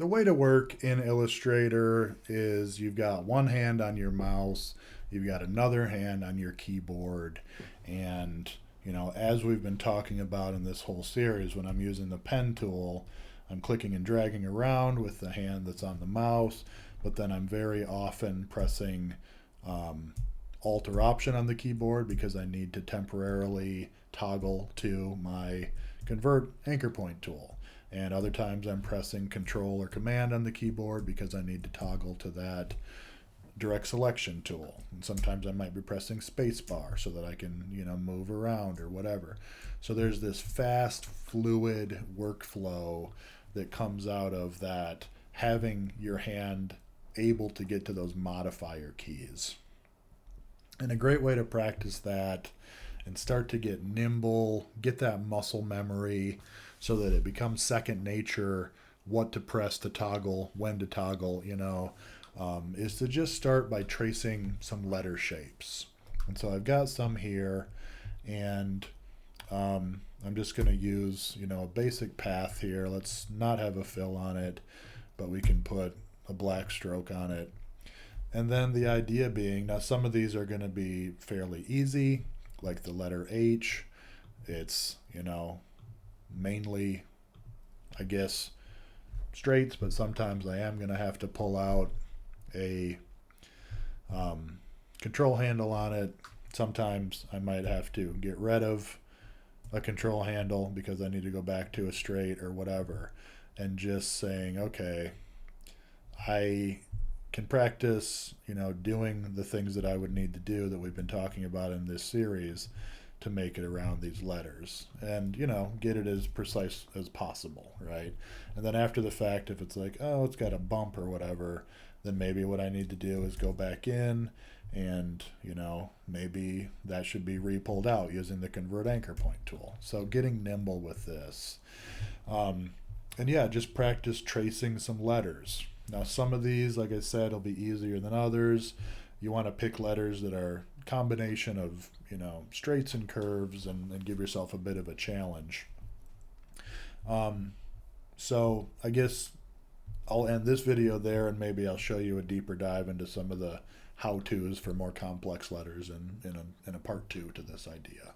The way to work in Illustrator is you've got one hand on your mouse, you've got another hand on your keyboard, and as we've been talking about in this whole series, when I'm using the pen tool, I'm clicking and dragging around with the hand that's on the mouse, but then I'm very often pressing um, Alt or Option on the keyboard because I need to temporarily toggle to my convert anchor point tool. And other times I'm pressing Control or Command on the keyboard because I need to toggle to that direct selection tool. And sometimes I might be pressing spacebar so that I can, move around or whatever. So there's this fast, fluid workflow that comes out of that having your hand able to get to those modifier keys. And a great way to practice that and start to get nimble, get that muscle memory so that it becomes second nature what to press to toggle, when to toggle, is to just start by tracing some letter shapes. And so I've got some here, and I'm just going to use, a basic path here. Let's not have a fill on it, but we can put a black stroke on it. And then the idea being, now some of these are going to be fairly easy, like the letter H. It's, mainly, I guess, straights, but sometimes I am going to have to pull out a control handle on it. Sometimes I might have to get rid of a control handle because I need to go back to a straight or whatever. And just saying, okay, I can practice, doing the things that I would need to do that we've been talking about in this series to make it around these letters and, get it as precise as possible, right? And then after the fact, if it's like, oh, it's got a bump or whatever, then maybe what I need to do is go back in and, maybe that should be re-pulled out using the convert anchor point tool. So getting nimble with this. And yeah, just practice tracing some letters. Now, some of these, like I said, will be easier than others. You want to pick letters that are combination of, straights and curves and give yourself a bit of a challenge. So I guess I'll end this video there and maybe I'll show you a deeper dive into some of the how-tos for more complex letters in a part two to this idea.